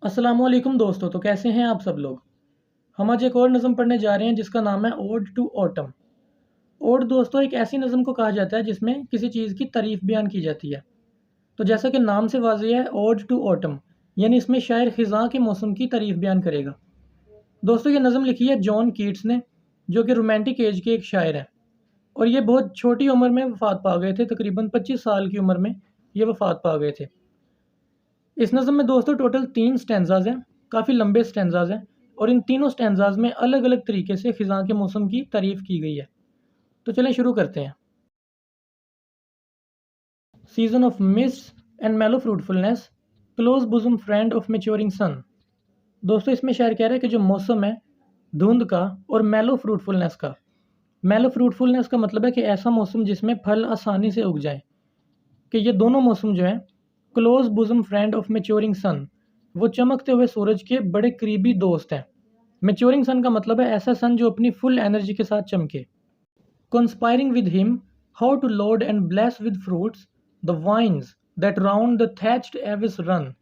अस्सलामुअलैकुम दोस्तों। तो कैसे हैं आप सब लोग। हम आज एक और नज़म पढ़ने जा रहे हैं जिसका नाम है ओड टू ऑटम। ओड दोस्तों एक ऐसी नज़म को कहा जाता है जिसमें किसी चीज़ की तारीफ बयान की जाती है। तो जैसा कि नाम से वाज़ेह है ओड टू ऑटम, यानी इसमें शायर ख़िज़ां के मौसम की तारीफ बयान करेगा। दोस्तों ये नज़म लिखी है जॉन कीट्स ने, जो कि रोमांटिक एज के एक शायर हैं, और ये बहुत छोटी उम्र में वफ़ात पा गए थे। तकरीबन 25 साल की उम्र में ये वफ़ात पा गए थे। इस नज़म में दोस्तों टोटल 3 स्टैंजाज हैं, काफ़ी लंबे स्टैंजाज हैं, और इन तीनों स्टैंजाज में अलग अलग तरीके से ख़िज़ां के मौसम की तारीफ़ की गई है। तो चलें शुरू करते हैं। Season of mist and mellow fruitfulness, close bosom friend of maturing sun. दोस्तों इसमें शायर कह रहे हैं कि जो मौसम है धुंध का और मेलो फ्रूटफुलनेस का। मेलो फ्रूटफुलनेस का मतलब है कि ऐसा मौसम जिसमें फल आसानी से उग जाएं, कि ये दोनों मौसम जो हैं close bosom friend of maturing sun, वो चमकते हुए सूरज के बड़े करीबी दोस्त हैं। मेच्योरिंग सन का मतलब है ऐसा सन जो अपनी फुल एनर्जी के साथ चमके। Conspiring with him how to load and bless with fruits the vines that round the thatched eaves run.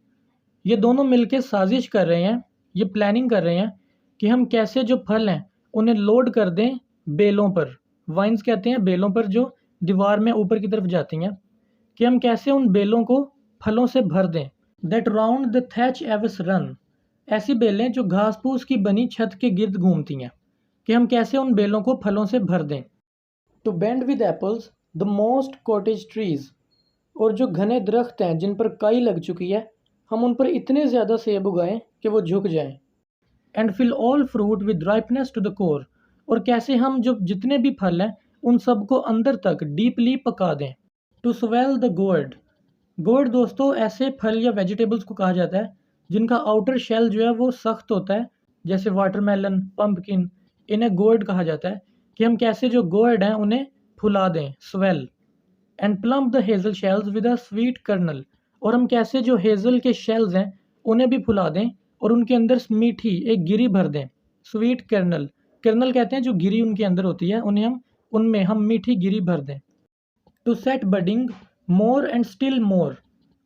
ये दोनों मिलकर साजिश कर रहे हैं, ये प्लानिंग कर रहे हैं कि हम कैसे जो फल हैं उन्हें लोड कर दें बेलों पर। वाइन्स कहते हैं बेलों पर जो दीवार में ऊपर की तरफ जाती हैं, कि हम कैसे उन बेलों को फलों से भर दें। That round the thatch Aves run, ऐसी बेलें जो घास फूस की बनी छत के गिर्द घूमती हैं, कि हम कैसे उन बेलों को फलों से भर दें। To bend with apples the mossed cottage trees, और जो घने दरख्त हैं जिन पर काई लग चुकी है, हम उन पर इतने ज़्यादा सेब उगाएं कि वो झुक जाएं। And fill all fruit with ripeness to the core, और कैसे हम जो जितने भी फल हैं उन सबको अंदर तक डीपली पका दें। To swell the gourd, gourd दोस्तों ऐसे फल या वेजिटेबल्स को कहा जाता है जिनका आउटर शेल जो है वो सख्त होता है, जैसे वाटरमेलन, पंपकिन, इन्हें गोर्ड कहा जाता है। कि हम कैसे जो गोर्ड हैं उन्हें फुला दें, swell. And plump the hazel shells with a sweet kernel, और हम कैसे जो हेज़ल के शेल्स हैं उन्हें भी फुला दें और उनके अंदर मीठी एक गिरी भर दें। स्वीट कर्नल, कर्नल कहते हैं जो गिरी उनके अंदर होती है, उनमें हम मीठी गिरी भर दें। To set budding more and still more,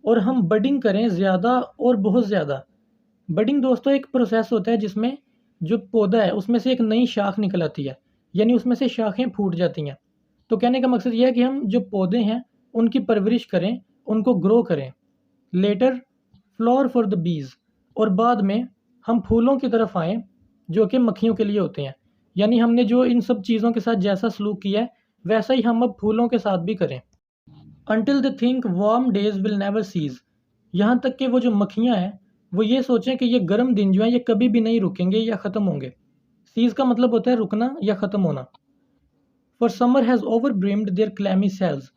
और हम बडिंग करें ज़्यादा और बहुत ज़्यादा। बडिंग दोस्तों एक प्रोसेस होता है जिसमें जो पौधा है उसमें से एक नई शाख निकल आती है, यानी उसमें से शाखें फूट जाती हैं। तो कहने का मकसद यह है कि हम जो पौधे हैं उनकी परवरिश करें, उनको ग्रो करें। Letter floor for the bees, और बाद में हम फूलों की तरफ आएँ जो कि मक्खियों के लिए होते हैं। यानी हमने जो इन सब चीज़ों के साथ जैसा सलूक किया है वैसा ही हम अब फूलों के साथ भी करें। Until they think warm days will never cease, यहाँ तक कि वो जो मक्खियाँ हैं वो ये सोचें कि ये गर्म दिन जो हैं ये कभी भी नहीं रुकेंगे या ख़त्म होंगे। सीज का मतलब होता है रुकना या ख़त्म होना। For summer has over brimmed their clammy cells,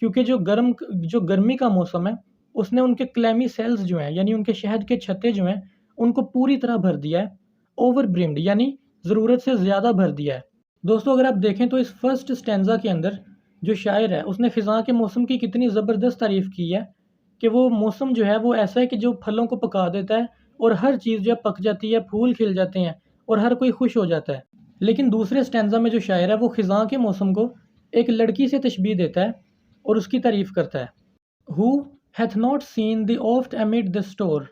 क्योंकि जो गर्मी का मौसम है उसने उनके क्लैमी सेल्स जो हैं यानी उनके शहद के छत्ते जो हैं उनको पूरी तरह भर दिया है। ओवर ब्रिम्ड यानी ज़रूरत से ज़्यादा भर दिया है। दोस्तों अगर आप देखें तो इस फर्स्ट स्टैंजा के अंदर जो शायर है उसने ख़िज़ां के मौसम की कितनी ज़बरदस्त तारीफ़ की है, कि वो मौसम जो है वो ऐसा है कि जो फलों को पका देता है और हर चीज़ जो है पक जाती है, फूल खिल जाते हैं और हर कोई खुश हो जाता है। लेकिन दूसरे स्टैंजा में जो शायर है वो ख़िज़ां के मौसम को एक लड़की से तशबीह देता है और उसकी तारीफ़ करता है। Who hath not seen the oft एमिड the store,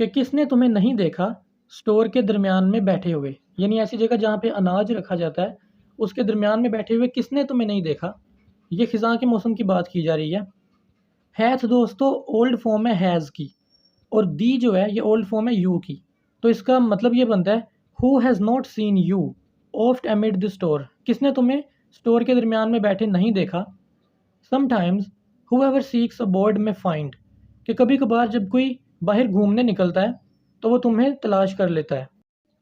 कि किसने तुम्हें नहीं देखा स्टोर के दरमियान में बैठे हुए, यानी ऐसी जगह जहाँ पे अनाज रखा जाता है उसके दरमियान में बैठे हुए किसने तुम्हें नहीं देखा। ये ख़िज़ां के मौसम की बात की जा रही है। हैथ दोस्तों ओल्ड फॉर्म है हैज़ की, और दी जो है ये ओल्ड फॉर्म है यू की। तो इसका मतलब ये बनता है who has not seen you oft एमिड the store, किसने तुम्हें स्टोर के दरमियान में बैठे नहीं देखा। समटाइम्स हुएवर सीक्स अ बोर्ड में फाइंड, कि कभी कभार जब कोई बाहर घूमने निकलता है तो वो तुम्हें तलाश कर लेता है।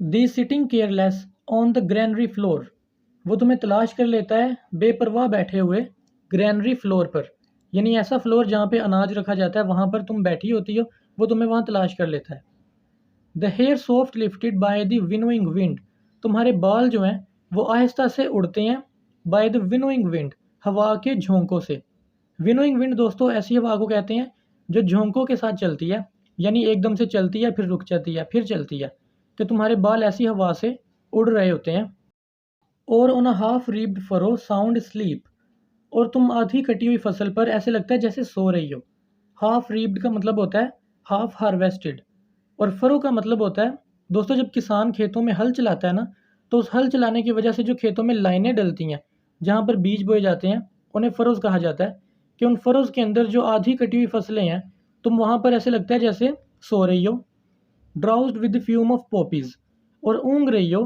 Thee sitting careless on the granary floor, वो तुम्हें तलाश कर लेता है बेपरवाह बैठे हुए ग्रैनरी फ्लोर पर, यानी ऐसा फ्लोर जहाँ पे अनाज रखा जाता है वहाँ पर तुम बैठी होती हो, वो तुम्हें वहाँ तलाश कर लेता है। The hair soft lifted by the winnowing wind, तुम्हारे बाल जो हैं वो आहिस्ता से उड़ते हैं बाय द विनोइंग विंड, हवा के झोंकों से। विनोइंग विंड दोस्तों ऐसी हवा को कहते हैं जो झोंकों के साथ चलती है, यानी एकदम से चलती है फिर रुक जाती है फिर चलती है, कि तुम्हारे बाल ऐसी हवा से उड़ रहे होते हैं। और on a half reaped furrow sound sleep, और तुम आधी कटी हुई फसल पर ऐसे लगता है जैसे सो रही हो। हाफ रीप्ड का मतलब होता है हाफ हार्वेस्टेड, और फरो का मतलब होता है दोस्तों जब किसान खेतों में हल चलाता है ना, तो उस हल चलाने की वजह से जो खेतों में लाइनें डलती हैं जहाँ पर बीज बोए जाते हैं, उन्हें फरोज़ कहा जाता है। कि उन फरोज़ के अंदर जो आधी कटी हुई फसलें हैं, तुम वहाँ पर ऐसे लगता है जैसे सो रही हो। Drowsed with the fume of poppies, और ऊँग रही हो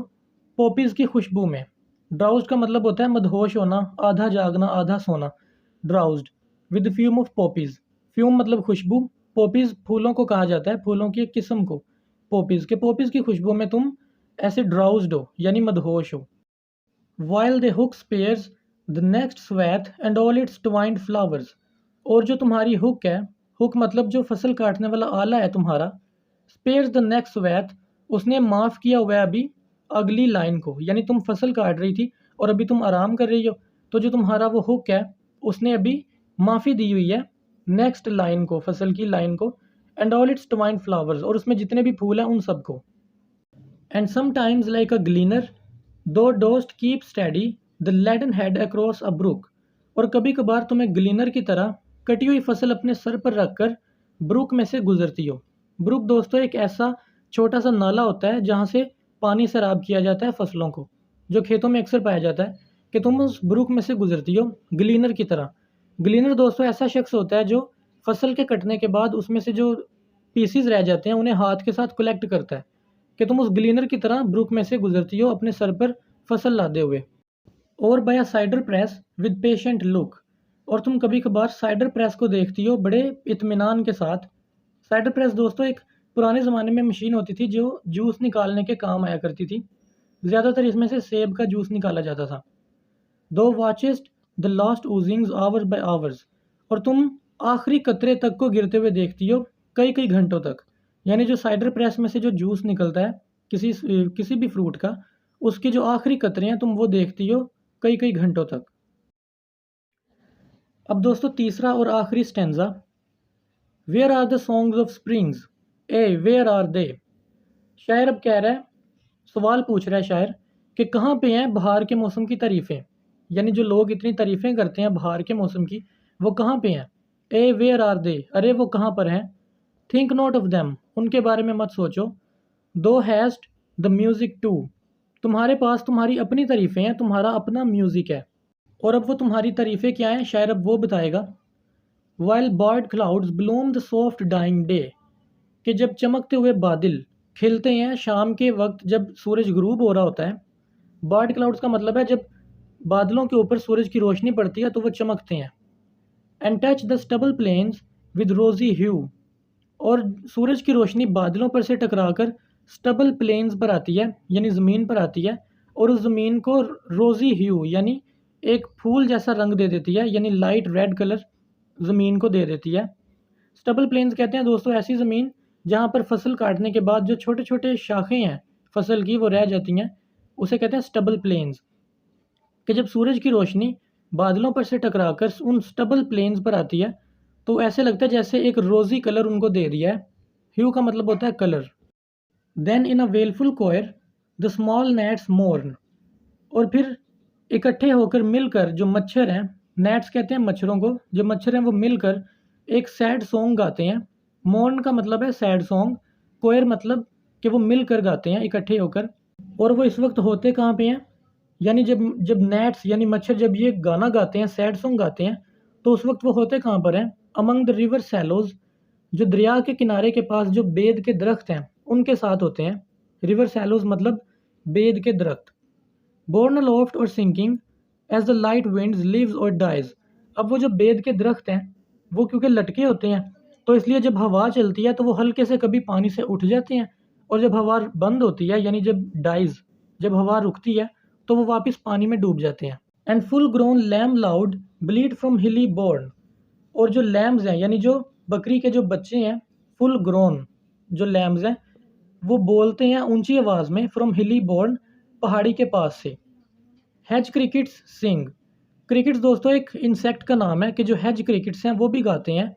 पॉपीज़ की खुशबू में। ड्राउज्ड का मतलब होता है मदहोश होना, आधा जागना आधा सोना। Drowsed with the fume of poppies, fume मतलब खुशबू, पॉपीज़ फूलों को कहा जाता है, फूलों की एक किस्म को। पॉपीज़ के पॉपीज़ की खुशबू में तुम ऐसे ड्राउज्ड हो यानी मदहोश हो। While thy hook spares the next swath and all its twined flowers, और जो तुम्हारी हुक है, हुक मतलब जो फसल काटने वाला आला है तुम्हारा, स्पेयर्स द नेक्स्ट स्वैथ, उसने माफ़ किया हुआ है अभी अगली लाइन को, यानी तुम फसल काट रही थी और अभी तुम आराम कर रही हो, तो जो तुम्हारा वो हुक है उसने अभी माफ़ी दी हुई है नेक्स्ट लाइन को, फसल की लाइन को। And all its twined flowers, और उसमें जितने भी फूल हैं उन सबको। And sometimes like a gleaner thou dost keep steady thy laden head across a brook, और कभी कभार तुम्हें ग्लीनर की तरह कटी हुई फसल अपने सर पर रखकर ब्रुक में से गुजरती हो। ब्रुक दोस्तों एक ऐसा छोटा सा नाला होता है जहाँ से पानी सैराब किया जाता है फसलों को, जो खेतों में अक्सर पाया जाता है। कि तुम उस ब्रुक में से गुजरती हो ग्लीनर की तरह। ग्लीनर दोस्तों ऐसा शख्स होता है जो फसल के कटने के बाद उसमें से जो पीसीज रह जाते हैं उन्हें हाथ के साथ कलेक्ट करता है। कि तुम उस ग्लीनर की तरह ब्रुक में से गुजरती हो अपने सर पर फसल लादे हुए। और by a cider press with patient look, और तुम कभी कभार साइडर प्रेस को देखती हो बड़े इत्मीनान के साथ। साइडर प्रेस दोस्तों एक पुराने ज़माने में मशीन होती थी जो जूस निकालने के काम आया करती थी। ज़्यादातर इसमें से सेब का जूस निकाला जाता था। Thou watchest the last oozings hours by hours, और तुम आखिरी कतरे तक को गिरते हुए देखती हो कई कई घंटों तक। यानी जो साइडर प्रेस में से जो जूस निकलता है किसी भी फ्रूट का, उसके जो आखिरी कतरे हैं तुम वो देखती हो कई कई घंटों तक। अब दोस्तों तीसरा और आखिरी stanza, where are the songs of springs, ay where are they. शायर अब कह रहा है, सवाल पूछ रहा है शायर कि कहाँ पे हैं बहार के मौसम की तारीफ़ें, यानी जो लोग इतनी तारीफ़ें करते हैं बहार के मौसम की, वो कहाँ पे हैं। ए वेयर आर दे, अरे वो कहाँ पर हैं। थिंक नॉट ऑफ देम, उनके बारे में मत सोचो। दो हैस्ट द म्यूज़िक टू, तुम्हारे पास तुम्हारी अपनी तारीफ़ें हैं, तुम्हारा अपना म्यूज़िक है। और अब वो तुम्हारी तारीफ़ें क्या हैं शायर अब वो बताएगा। While barred clouds bloom the soft dying day, कि जब चमकते हुए बादल खिलते हैं शाम के वक्त जब सूरज गुरूब हो रहा होता है। बर्ड क्लाउड्स का मतलब है जब बादलों के ऊपर सूरज की रोशनी पड़ती है तो वो चमकते हैं। And touch the stubble plains with rosy hue, और सूरज की रोशनी बादलों पर से टकराकर स्टबल प्लेन्स पर आती है यानी ज़मीन पर आती है, और उस ज़मीन को रोज़ी ह्यू यानी एक फूल जैसा रंग दे देती है, यानी लाइट रेड कलर ज़मीन को दे देती है। स्टबल प्लेन्स कहते हैं दोस्तों ऐसी ज़मीन जहाँ पर फसल काटने के बाद जो छोटे छोटे शाखें हैं फसल की वो रह जाती हैं, उसे कहते हैं स्टबल प्लेन्स। कि जब सूरज की रोशनी बादलों पर से टकराकर उन स्टबल प्लेन्स पर आती है तो ऐसे लगता है जैसे एक रोज़ी कलर उनको दे दिया है। ह्यू का मतलब होता है colour. Then in a wailful choir the small gnats mourn, और फिर इकट्ठे होकर मिलकर जो मच्छर हैं, नेट्स कहते हैं मच्छरों को, जो मच्छर हैं वो मिलकर एक सैड सॉन्ग गाते हैं। मोर्न का मतलब है सैड सॉन्ग, कोयर मतलब कि वो मिलकर गाते हैं इकट्ठे होकर। और वो इस वक्त होते कहाँ पे हैं, यानी जब जब नेट्स यानी मच्छर जब ये गाना गाते हैं सैड सॉन्ग गाते हैं तो उस वक्त वो होते कहाँ पर हैं। अमंग द रिवर सैलोज, जो दरिया के किनारे के पास जो बेद के दरख्त हैं उनके साथ होते हैं। रिवर सैलोज मतलब बेद के दरख्त। Borne aloft or sinking as the light winds lives or dies, अब वो जो बेद के दरख्त हैं वो क्योंकि लटके होते हैं तो इसलिए जब हवा चलती है तो वो हल्के से कभी पानी से उठ जाते हैं, और जब हवा बंद होती है यानी जब डाइज जब हवा रुकती है तो वो वापस पानी में डूब जाते हैं। And full grown lamb loud bleat from hilly bourn, और जो लैम्स हैं यानी जो बकरी के जो बच्चे हैं, फुल ग्रोन जो लैम्स हैं वो बोलते हैं ऊंची आवाज़ में फ्रॉम हिली बोर्न, पहाड़ी के पास से। हैज क्रिकेट्स सिंग, क्रिकेट्स दोस्तों एक इंसेक्ट का नाम है कि जो हैज क्रिकेट्स हैं वो भी गाते हैं।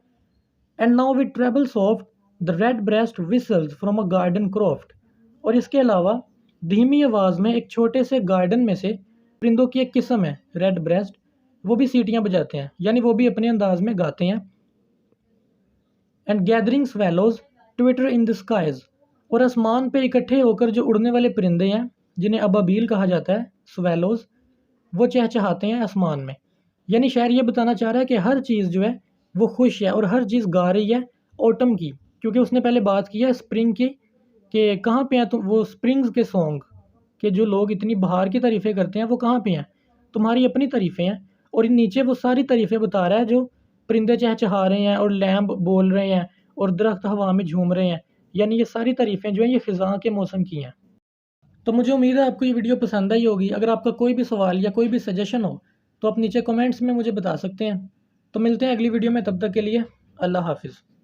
And now with treble soft the red breast whistles from a garden croft, और इसके अलावा धीमी आवाज़ में एक छोटे से गार्डन में से परिंदों की एक किस्म है रेड ब्रेस्ट, वो भी सीटियाँ बजाते हैं यानी वो भी अपने अंदाज में गाते हैं। And gathering swallows twitter in the skies, और आसमान पे इकट्ठे होकर जो उड़ने वाले परिंदे हैं जिन्हें अबाबील कहा जाता है, स्वेलोज़, वो चहचहाते हैं आसमान में। यानी शायर ये बताना चाह रहा है कि हर चीज़ जो है वो खुश है और हर चीज़ गा रही है ऑटम की, क्योंकि उसने पहले बात की है स्प्रिंग की कि कहाँ पे हैं तुम, वो स्प्रिंग्स के सॉन्ग कि जो लोग इतनी बहार की तारीफ़ें करते हैं वो कहाँ पे हैं, तुम्हारी अपनी तारीफ़ें हैं। और नीचे वो सारी तारीफ़ें बता रहा है जो परिंदे चहचहा रहे हैं और लैम्ब बोल रहे हैं और दरख्त हवा में झूम रहे हैं। यानी ये सारी तारीफ़ें जो हैं ये ख़िज़ां के मौसम की हैं। तो मुझे उम्मीद है आपको ये वीडियो पसंद आई होगी। अगर आपका कोई भी सवाल या कोई भी सजेशन हो तो आप नीचे कमेंट्स में मुझे बता सकते हैं। तो मिलते हैं अगली वीडियो में, तब तक के लिए अल्लाह हाफ़िज़।